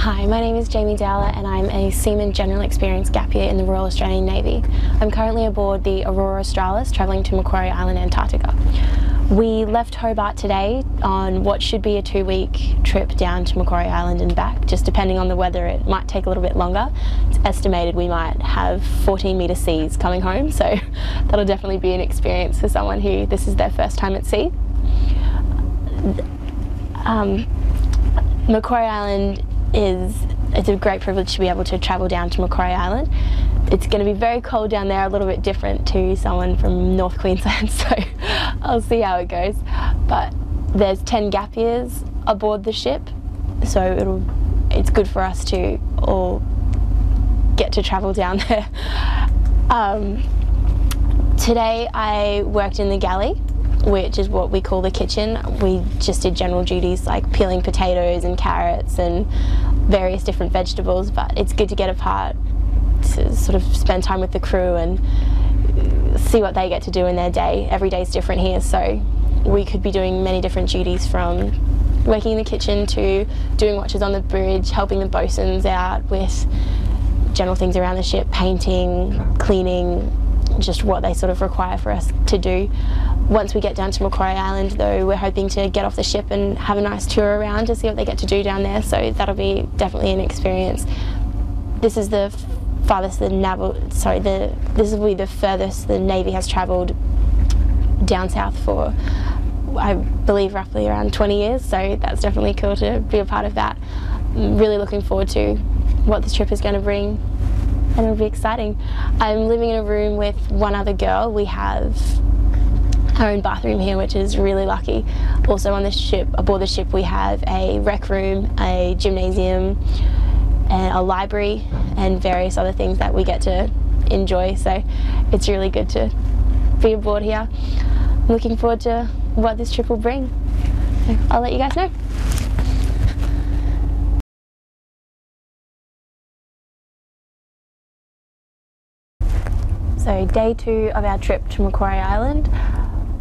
Hi, my name is Jaimee Dowler and I'm a Seaman General Experience Gap Year in the Royal Australian Navy. I'm currently aboard the Aurora Australis travelling to Macquarie Island, Antarctica. We left Hobart today on what should be a 2-week trip down to Macquarie Island and back. Just depending on the weather, it might take a little bit longer. It's estimated we might have 14-metre seas coming home, so that'll definitely be an experience for someone who this is their first time at sea. Macquarie Island it's a great privilege to be able to travel down to Macquarie Island. It's going to be very cold down there, a little bit different to someone from North Queensland, so I'll see how it goes. But there's 10 gap years aboard the ship, so it's good for us to all get to travel down there. Today I worked in the galley, which is what we call the kitchen. We just did general duties like peeling potatoes and carrots and various different vegetables, but it's good to get apart to sort of spend time with the crew and see what they get to do in their day. Every day's different here, so we could be doing many different duties, from working in the kitchen to doing watches on the bridge, helping the bosuns out with general things around the ship, painting, cleaning, just what they sort of require for us to do. Once we get down to Macquarie Island though, we're hoping to get off the ship and have a nice tour around to see what they get to do down there, so that'll be definitely an experience. This is the farthest this will be the furthest the Navy has travelled down south for, I believe, roughly around 20 years, so that's definitely cool to be a part of that. I'm really looking forward to what this trip is going to bring, and it'll be exciting. I'm living in a room with one other girl. We have our own bathroom here, which is really lucky. Also on the ship, aboard the ship, we have a rec room, a gymnasium, and a library, and various other things that we get to enjoy, so it's really good to be aboard here. I'm looking forward to what this trip will bring. So I'll let you guys know. So day 2 of our trip to Macquarie Island.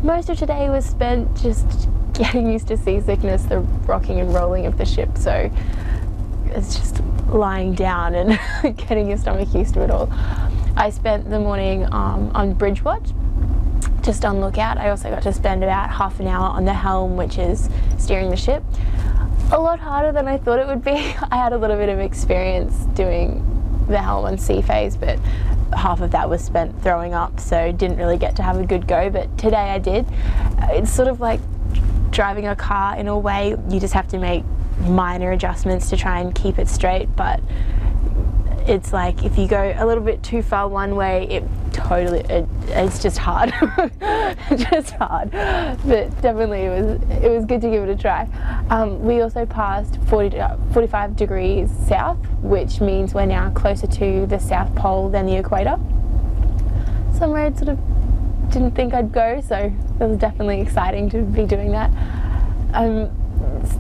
Most of today was spent just getting used to seasickness, the rocking and rolling of the ship, so it's just lying down and getting your stomach used to it all. I spent the morning on bridge watch, just on lookout. I also got to spend about half an hour on the helm, which is steering the ship. A lot harder than I thought it would be. I had a little bit of experience doing the helm on sea phase, but half of that was spent throwing up, so didn't really get to have a good go, but today I did. It's sort of like driving a car in a way. You just have to make minor adjustments to try and keep it straight, but it's like if you go a little bit too far one way, it's just hard. Just hard, but definitely it was good to give it a try. We also passed 45 degrees south, which means we're now closer to the South Pole than the equator. Somewhere I sort of didn't think I'd go, so it was definitely exciting to be doing that. I'm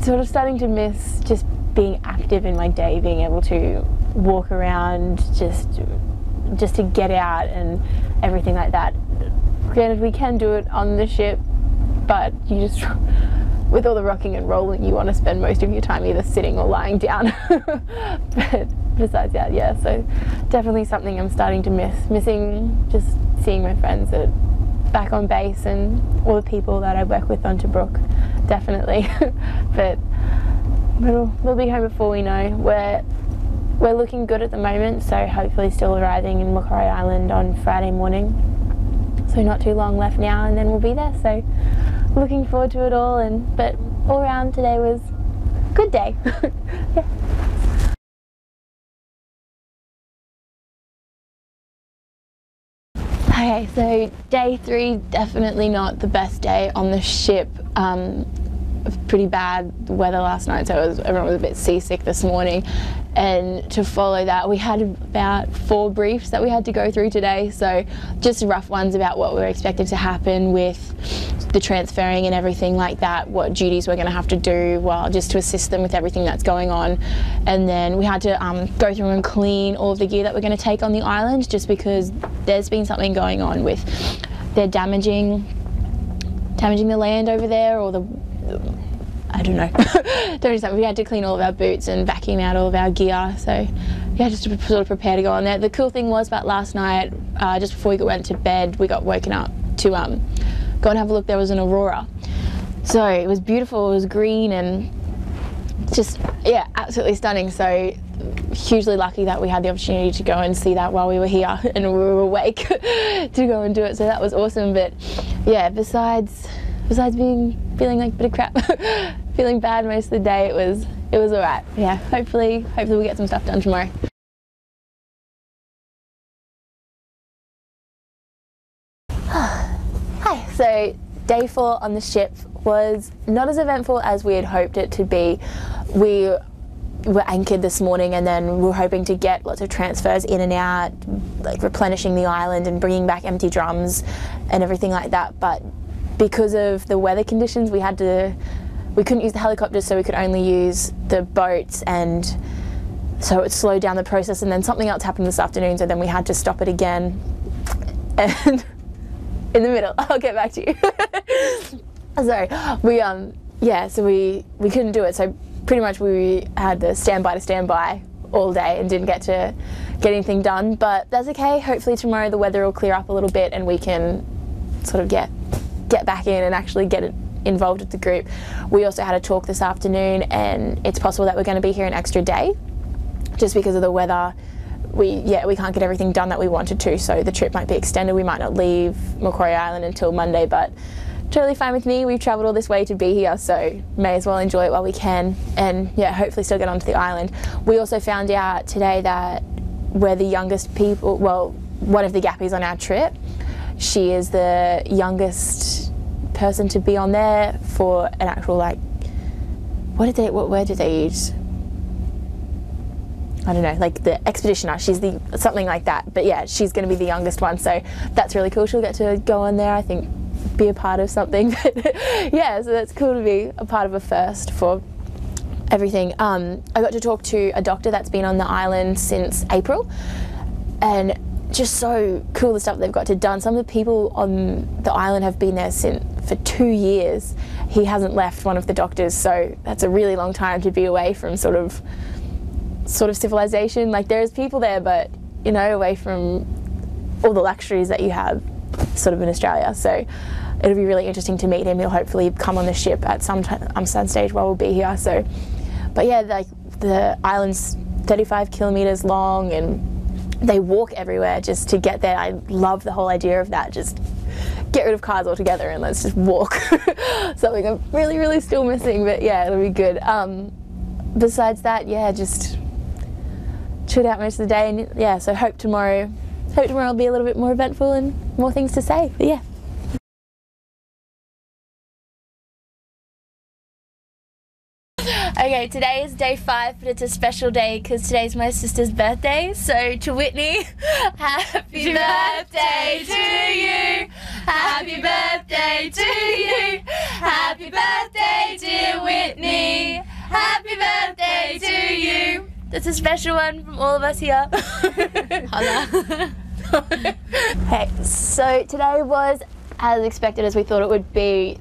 sort of starting to miss just being active in my day, being able to walk around, just to get out and everything like that. Granted, we can do it on the ship, but you just, with all the rocking and rolling, you want to spend most of your time either sitting or lying down. But besides that, yeah, so definitely something I'm starting to missing just seeing my friends back on base and all the people that I work with on Tobruk, definitely. But we'll be home before we know. We're looking good at the moment, so hopefully still arriving in Macquarie Island on Friday morning. So not too long left now and then we'll be there, so looking forward to it all. But all around today was a good day. Yeah. Okay, so day 3, definitely not the best day on the ship. Pretty bad weather last night, so everyone was a bit seasick this morning, and to follow that we had about 4 briefs that we had to go through today, so just rough ones about what we were expected to happen with the transferring and everything like that, what duties we're going to have to do, well, just to assist them with everything that's going on. And then we had to go through and clean all of the gear that we're going to take on the island, just because there's been something going on with they're damaging the land over there, or I don't know, doing something. We had to clean all of our boots and vacuum out all of our gear, so yeah, just to sort of prepare to go on there. The cool thing was about last night, just before we went to bed, we got woken up to go and have a look. There was an aurora, so it was beautiful. It was green and just, yeah, absolutely stunning. So hugely lucky that we had the opportunity to go and see that while we were here and we were awake to go and do it, so that was awesome. But yeah, besides feeling like a bit of crap, feeling bad most of the day, it was all right. Yeah, hopefully we'll get some stuff done tomorrow. Hi, so day 4 on the ship was not as eventful as we had hoped it to be. We were anchored this morning, and then we were hoping to get lots of transfers in and out, like replenishing the island and bringing back empty drums and everything like that. But because of the weather conditions, we couldn't use the helicopters, so we could only use the boats, and so it slowed down the process. And then something else happened this afternoon, so then we had to stop it again. And in the middle, I'll get back to you. Sorry, we couldn't do it, so pretty much we had to standby all day and didn't get anything done. But that's okay. Hopefully tomorrow the weather will clear up a little bit and we can sort of get back in and actually get involved with the group. We also had a talk this afternoon, and it's possible that we're going to be here an extra day just because of the weather. We can't get everything done that we wanted to, so the trip might be extended. We might not leave Macquarie Island until Monday, but totally fine with me. We've travelled all this way to be here, so may as well enjoy it while we can, and yeah, hopefully still get onto the island. We also found out today that we're the youngest people, well, one of the gappies on our trip. She is the youngest person to be on there for an actual, like, what word did they use? I don't know, like the expeditioner. She's something like that. But yeah, she's going to be the youngest one, so that's really cool. She'll get to go on there, I think, be a part of something. But yeah, so that's cool to be a part of a first for everything. I got to talk to a doctor that's been on the island since April, and just so cool the stuff they've got to done. Some of the people on the island have been there for 2 years. He hasn't left, one of the doctors, so that's a really long time to be away from sort of civilization. Like, there's people there, but you know, away from all the luxuries that you have sort of in Australia. So it'll be really interesting to meet him. He'll hopefully come on the ship at some stage while we'll be here. So, but yeah, like the island's 35 kilometers long, and they walk everywhere just to get there. I love the whole idea of that. Just get rid of cars altogether and let's just walk. Something I'm really still missing, but yeah, it'll be good. Besides that, yeah, just chilled out most of the day, and yeah, so hope tomorrow will be a little bit more eventful and more things to say, but yeah. Okay, today is day 5, but it's a special day because today's my sister's birthday. So to Whitney, happy birthday to you, happy birthday to you, happy birthday dear Whitney, happy birthday to you. That's a special one from all of us here. Holla. Hey, so today was as expected as we thought it would be.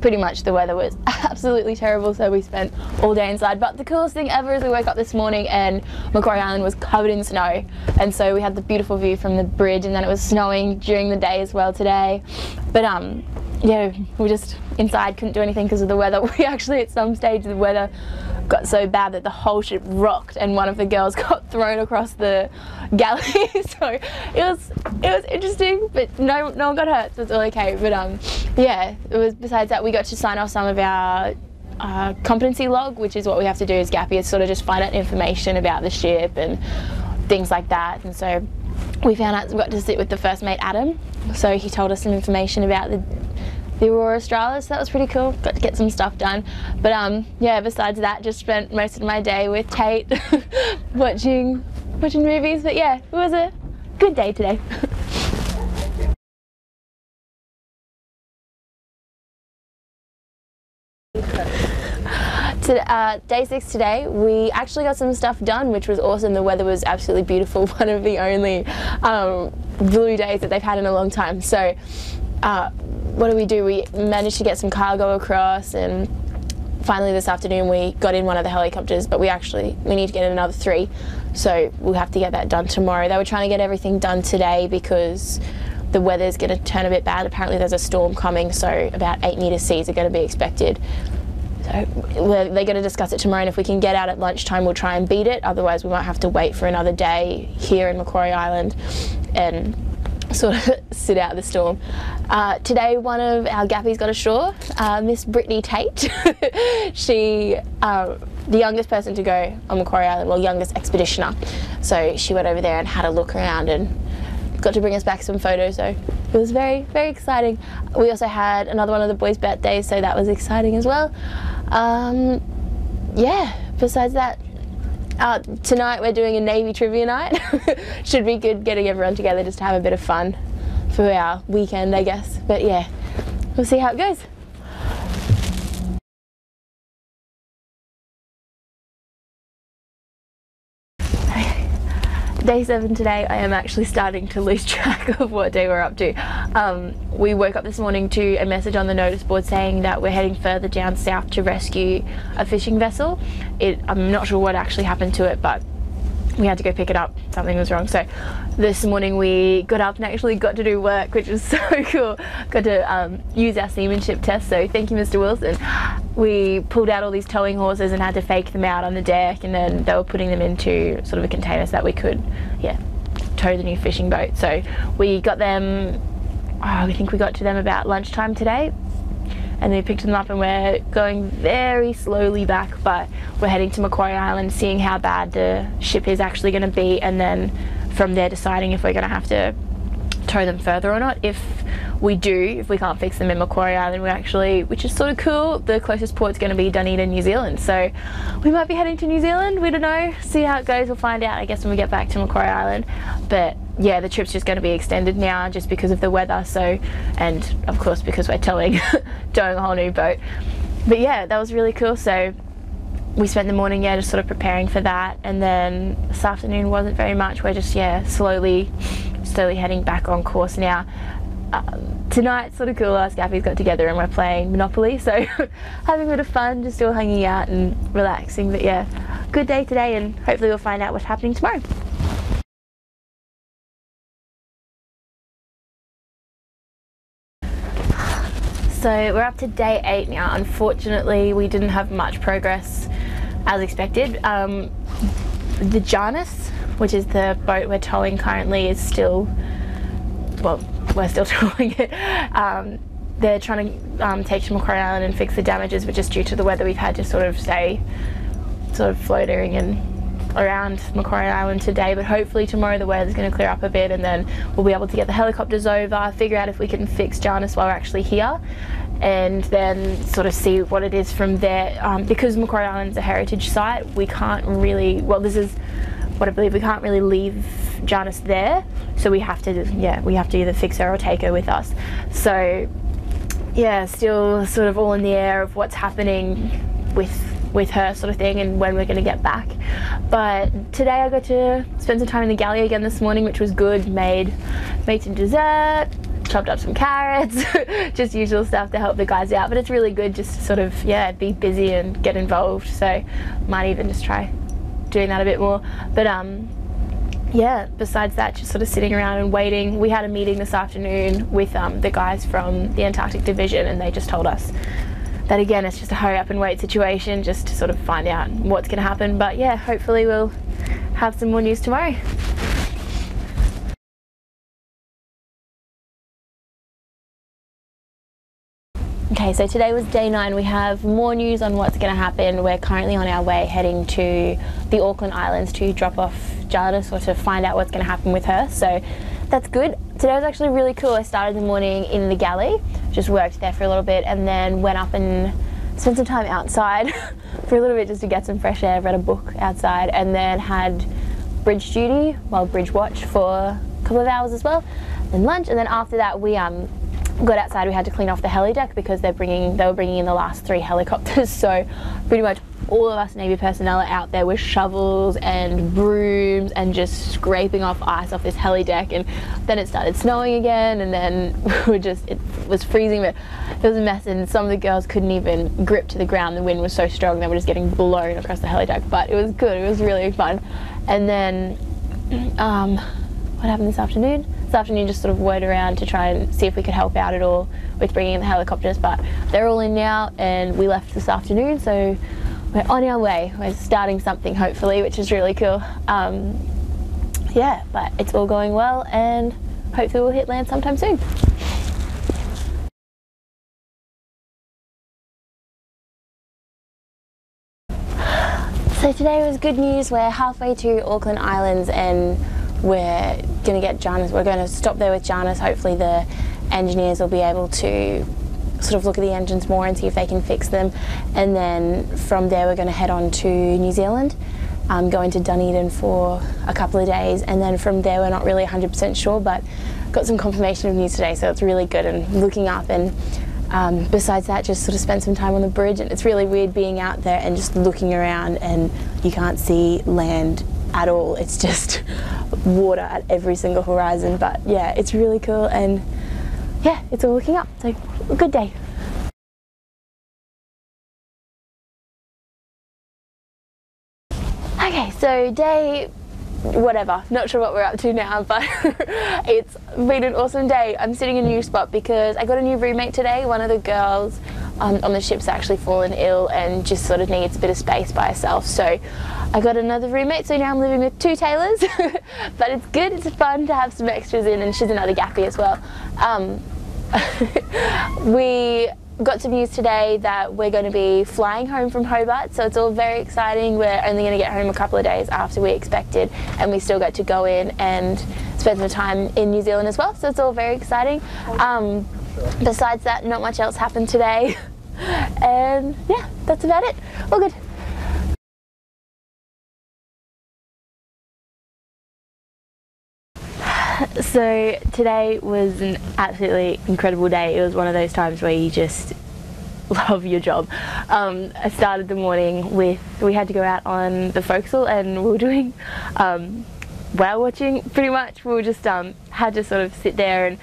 Pretty much the weather was absolutely terrible, so we spent all day inside. But the coolest thing ever is we woke up this morning and Macquarie Island was covered in snow, and so we had the beautiful view from the bridge, and then it was snowing during the day as well today. But yeah, we were just inside, couldn't do anything because of the weather. We actually, at some stage, the weather got so bad that the whole ship rocked and one of the girls got thrown across the galley. So it was interesting, but no one got hurt, so it's all okay. But yeah, it was, besides that, we got to sign off some of our competency log, which is what we have to do as Gappies, sort of just find out information about the ship and things like that. And so we found out we got to sit with the first mate, Adam, so he told us some information about the Aurora Australis. That was pretty cool, got to get some stuff done. But yeah, besides that, just spent most of my day with Tate watching movies. But yeah, it was a good day today. Day 6 today, we actually got some stuff done, which was awesome. The weather was absolutely beautiful, one of the only blue days that they've had in a long time. So what do? We managed to get some cargo across and finally this afternoon we got in one of the helicopters, but we need to get in another 3, so we'll have to get that done tomorrow. They were trying to get everything done today because the weather's going to turn a bit bad. Apparently there's a storm coming, so about 8-metre seas are going to be expected. So they're going to discuss it tomorrow, and if we can get out at lunchtime we'll try and beat it. Otherwise we might have to wait for another day here in Macquarie Island and sort of sit out the storm. Today one of our gappies got ashore, Miss Brittany Tate. She, the youngest person to go on Macquarie Island, well, youngest expeditioner. So she went over there and had a look around and got to bring us back some photos, so it was very, very exciting. We also had another one of the boys' birthdays, so that was exciting as well. Yeah, besides that, tonight we're doing a Navy trivia night. Should be good getting everyone together just to have a bit of fun for our weekend, I guess. But yeah, we'll see how it goes. Day 7 today, I am actually starting to lose track of what day we're up to. We woke up this morning to a message on the notice board saying that we're heading further down south to rescue a fishing vessel. I'm not sure what actually happened to it, but we had to go pick it up. Something was wrong. So this morning we got up and actually got to do work, which was so cool. Got to use our seamanship test, so thank you, Mr. Wilson. We pulled out all these towing hawsers and had to fake them out on the deck, and then they were putting them into sort of a container so that we could, yeah, tow the new fishing boat. So we got them, I think we got to them about lunchtime today, and we picked them up, and we're going very slowly back, but we're heading to Macquarie Island, seeing how bad the ship is actually going to be, and then from there deciding if we're going to have to tow them further or not. If we can't fix them in Macquarie Island, which is sort of cool, the closest port's going to be Dunedin, New Zealand, so we might be heading to New Zealand. We don't know, see how it goes. We'll find out, I guess, when we get back to Macquarie Island. But yeah, the trip's just going to be extended now just because of the weather, so, and of course because we're towing a whole new boat. But yeah, that was really cool. So we spent the morning, yeah, just sort of preparing for that, and then this afternoon wasn't very much. We're just, yeah, slowly heading back on course now. Tonight's sort of cool. Us gappies got together and we're playing Monopoly, so having a bit of fun, just all hanging out and relaxing. But yeah, good day today, and hopefully we'll find out what's happening tomorrow. So we're up to day 8 now. Unfortunately, we didn't have much progress as expected. The Janus, which is the boat we're towing currently, is still, well, we're still towing it. They're trying to take to Macquarie Island and fix the damages, but just due to the weather we've had to sort of stay floating and around Macquarie Island today. But hopefully tomorrow the weather's going to clear up a bit, and then we'll be able to get the helicopters over, figure out if we can fix Janus while we're actually here, and then sort of see what it is from there. Because Macquarie Island's a heritage site, we can't really, well, this is what I believe, we can't really leave Janus there, so we have to, yeah, we have to either fix her or take her with us. So yeah, still sort of all in the air of what's happening with her, sort of thing, and when we're going to get back. But today I got to spend some time in the galley again this morning, which was good. Made some dessert, chopped up some carrots, just usual stuff to help the guys out. But it's really good just to sort of, yeah, be busy and get involved, so might even just try doing that a bit more. But yeah, besides that, just sort of sitting around and waiting. We had a meeting this afternoon with the guys from the Antarctic Division, and they just told us that, again, it's just a hurry up and wait situation, just to sort of find out what's going to happen. But yeah, hopefully we'll have some more news tomorrow. Okay, so today was day 9. We have more news on what's going to happen. We're currently on our way heading to the Auckland Islands to drop off Janus, or to find out what's going to happen with her. So that's good. Today was actually really cool. I started the morning in the galley, just worked there for a little bit, and then went up and spent some time outside for a little bit just to get some fresh air, read a book outside, and then had bridge duty, well, bridge watch for a couple of hours as well, and lunch. And then after that we got outside, we had to clean off the heli deck because they were bringing in the last 3 helicopters. So pretty much all of us Navy personnel are out there with shovels and brooms and just scraping off ice off this heli deck. And then it started snowing again, and then it was freezing, but it was a mess, and some of the girls couldn't even grip to the ground. The wind was so strong they were just getting blown across the heli deck, but it was good. It was really fun. And then what happened this afternoon? This afternoon just sort of word around to try and see if we could help out at all with bringing in the helicopters, but they're all in now, and we left this afternoon, so we're on our way. We're starting something hopefully, which is really cool. Yeah, but it's all going well, and hopefully we'll hit land sometime soon. So today was good news. We're halfway to Auckland Islands, and we're going to get Janice. We're going to stop there with Janice. Hopefully the engineers will be able to sort of look at the engines more and see if they can fix them. And then from there we're going to head on to New Zealand, going to Dunedin for a couple of days. And then from there we're not really 100% sure, but got some confirmation of news today, so it's really good. And looking up, and besides that, just sort of spend some time on the bridge. And it's really weird being out there and just looking around and you can't see land at all. It's just water at every single horizon. But yeah, it's really cool, and yeah, it's all looking up, so a good day. Okay, so day whatever, not sure what we're up to now, but it's been an awesome day. I'm sitting in a new spot because I got a new roommate today. One of the girls on the ship's actually fallen ill and just sort of needs a bit of space by herself, so I got another roommate, so now I'm living with 2 Taylors. But it's good, it's fun to have some extras in, and she's another gappy as well. We got some news today that we're going to be flying home from Hobart, so it's all very exciting. We're only going to get home a couple of days after we expected, and we still get to go in and spend some time in New Zealand as well, so it's all very exciting. Besides that, not much else happened today, and yeah, that's about it. All good. So today was an absolutely incredible day. It was one of those times where you just love your job. I started the morning with, we had to go out on the forecastle, and we were doing whale watching pretty much. We were just had to sort of sit there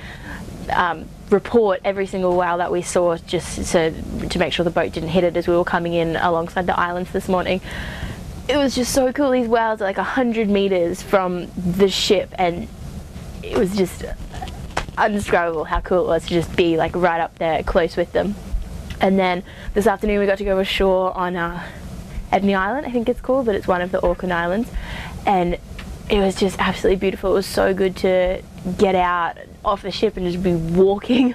and report every single whale that we saw, just to make sure the boat didn't hit it as we were coming in alongside the islands this morning. It was just so cool. These whales are like 100 meters from the ship, and it was just undescribable how cool it was to just be like right up there close with them. And then this afternoon we got to go ashore on Edney Island, I think it's called, but it's one of the Auckland Islands, and it was just absolutely beautiful. It was so good to get out off the ship and just be walking,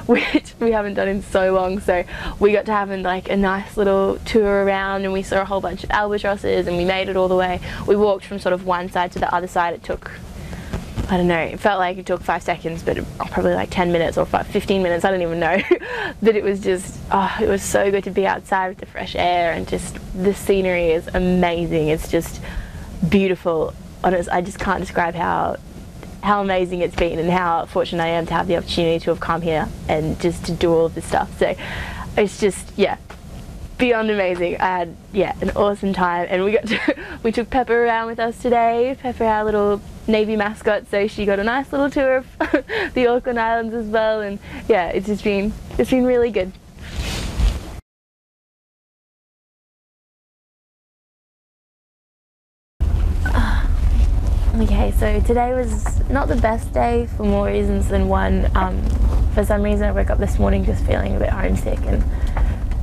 which we haven't done in so long. So we got to have like a nice little tour around, and we saw a whole bunch of albatrosses, and we made it all the way. We walked from sort of one side to the other side. It took, I don't know, it felt like it took 5 seconds, but probably like 10 minutes or 15 minutes, I don't even know. But it was just, oh, it was so good to be outside with the fresh air, and just the scenery is amazing. It's just beautiful. Honest, I just can't describe how amazing it's been, and how fortunate I am to have the opportunity to have come here and just to do all of this stuff. So it's just, yeah, beyond amazing. I had, yeah, an awesome time, and we took Pepper around with us today. Pepper, our little Navy mascot, so she got a nice little tour of the Auckland Islands as well, and yeah, it's been really good. Okay, so today was not the best day for more reasons than one. For some reason I woke up this morning just feeling a bit homesick, and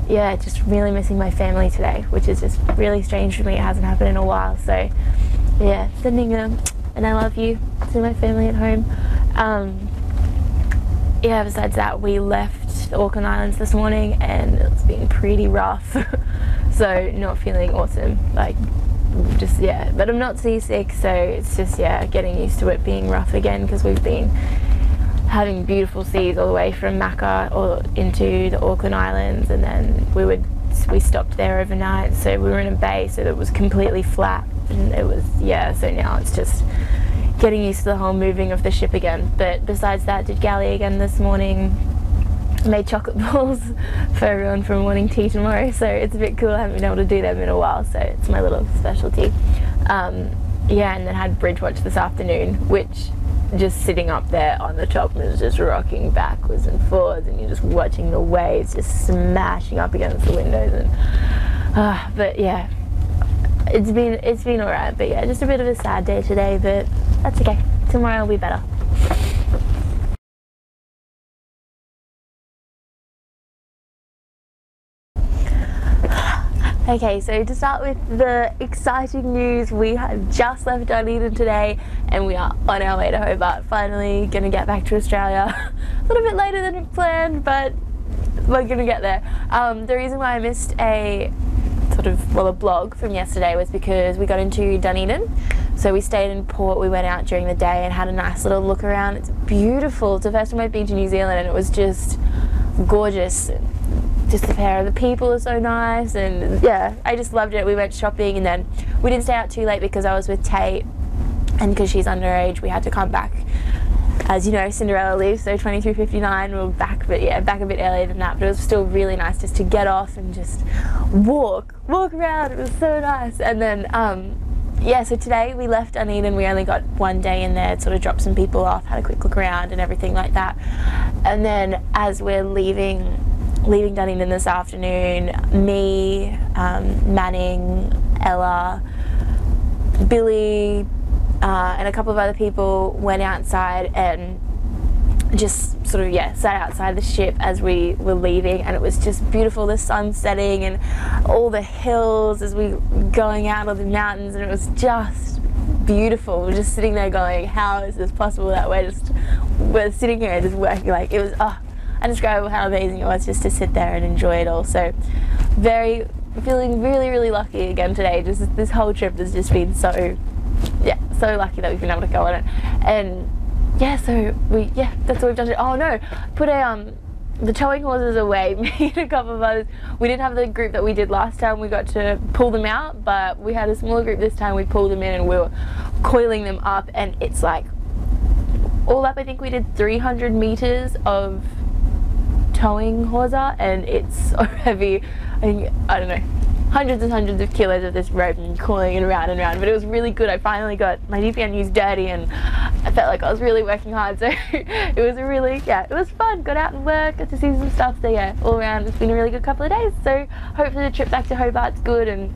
yeah, just really missing my family today, which is just really strange for me. It hasn't happened in a while, so yeah, sending an I love you to my family at home. Yeah, besides that, we left the Auckland Islands this morning, and it's been pretty rough. So not feeling awesome, like, just, yeah, but I'm not seasick, so it's just, yeah, getting used to it being rough again, because we've been having beautiful seas all the way from Macquarie or into the Auckland Islands, and then we stopped there overnight, so we were in a bay, so it was completely flat, and it was, yeah, so now it's just getting used to the whole moving of the ship again. But besides that, did galley again this morning, made chocolate balls for everyone for morning tea tomorrow, so it's a bit cool. I haven't been able to do them in a while, so it's my little specialty. Yeah, and then had bridge watch this afternoon, which just sitting up there on the top was just rocking backwards and forwards, and you're just watching the waves just smashing up against the windows. And but yeah, it's been alright. But yeah, just a bit of a sad day today, but that's okay. Tomorrow will be better. Okay, so to start with the exciting news, we have just left Dunedin today and we are on our way to Hobart. Finally going to get back to Australia. A little bit later than planned, but we're going to get there. The reason why I missed a blog from yesterday was because we got into Dunedin. So we stayed in port, we went out during the day and had a nice little look around. It's beautiful. It's the first time I've been to New Zealand and it was just gorgeous. Just the pair of the people are so nice, and yeah, I just loved it. We went shopping and then we didn't stay out too late because I was with Tate, and because she's underage we had to come back, as you know, Cinderella leaves, so 23:59 we were back, but yeah, back a bit earlier than that. But it was still really nice just to get off and just walk around. It was so nice. And then yeah, so today we left Dunedin. We only got one day in there, sort of dropped some people off, had a quick look around and everything like that. And then as we're leaving Dunedin this afternoon, me, Manning, Ella, Billy, and a couple of other people went outside and just sort of, yeah, sat outside the ship as we were leaving, and it was just beautiful, the sun setting and all the hills as we were going out of the mountains, and it was just beautiful. We're just sitting there going, how is this possible that we're sitting here and just working? Like, it was, undescribable how amazing it was just to sit there and enjoy it all. So feeling really lucky again today. Just this whole trip has just been so lucky that we've been able to go on it. And yeah, so that's what we've done. Oh no, put the towing horses away. Me and a couple of others. We didn't have the group that we did last time. We got to pull them out, but we had a smaller group this time. We pulled them in and we were coiling them up, and it's like all up I think we did 300 meters of towing hawser, and it's so heavy. I don't know, hundreds and hundreds of kilos of this rope and coiling it around and around, but it was really good. I finally got my DPN used dirty and I felt like I was really working hard, so it was it was fun. Got out and worked, got to see some stuff, so yeah, all around it's been a really good couple of days. So hopefully the trip back to Hobart's good and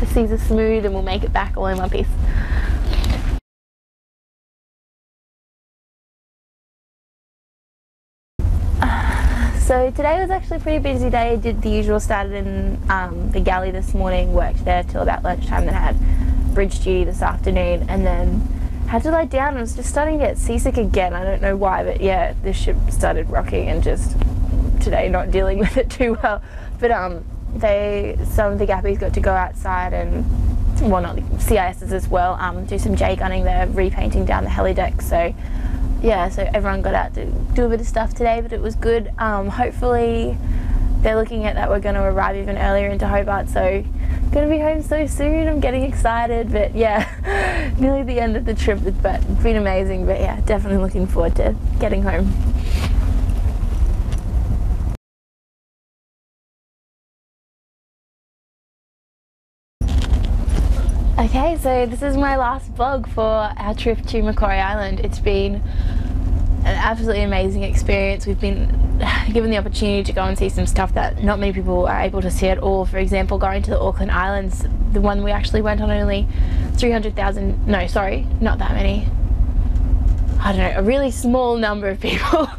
the seas are smooth and we'll make it back all in one piece. So today was actually a pretty busy day. I did the usual, started in the galley this morning, worked there till about lunchtime, then had bridge duty this afternoon, and then had to lie down. I was just starting to get seasick again. I don't know why, but yeah, the ship started rocking and just today not dealing with it too well. But some of the gappies got to go outside and, well, not the CISs as well, do some J gunning. They're repainting down the heli deck, so yeah, so everyone got out to do a bit of stuff today, but it was good. Hopefully they're looking at that we're going to arrive even earlier into Hobart, so going to be home so soon. I'm getting excited, but yeah, nearly the end of the trip, but it's been amazing. But yeah, definitely looking forward to getting home. Okay, so this is my last vlog for our trip to Macquarie Island. It's been an absolutely amazing experience. We've been given the opportunity to go and see some stuff that not many people are able to see at all. For example, going to the Auckland Islands, the one we actually went on, only 300,000, no sorry, not that many. I don't know, a really small number of people,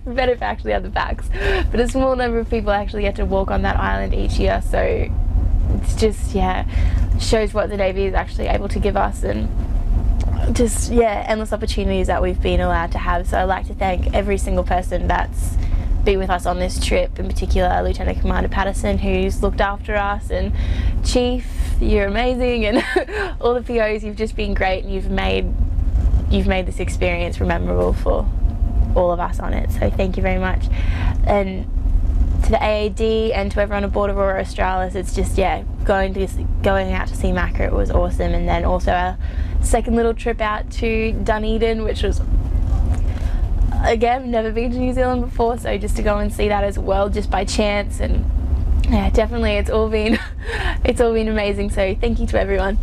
better if I actually had the facts, but a small number of people actually get to walk on that island each year, so it's just, yeah, shows what the Navy is actually able to give us, and just, yeah, endless opportunities that we've been allowed to have. So I'd like to thank every single person that's been with us on this trip, in particular Lieutenant Commander Patterson, who's looked after us, and Chief, you're amazing, and all the POs, you've just been great, and you've made this experience memorable for all of us on it, so thank you very much. And to the AAD and to everyone aboard Aurora Australis, it's just, yeah, going out to see Macquarie, it was awesome. And then also our second little trip out to Dunedin, which was again, never been to New Zealand before, so just to go and see that as well, just by chance. And yeah, definitely it's all been amazing, so thank you to everyone.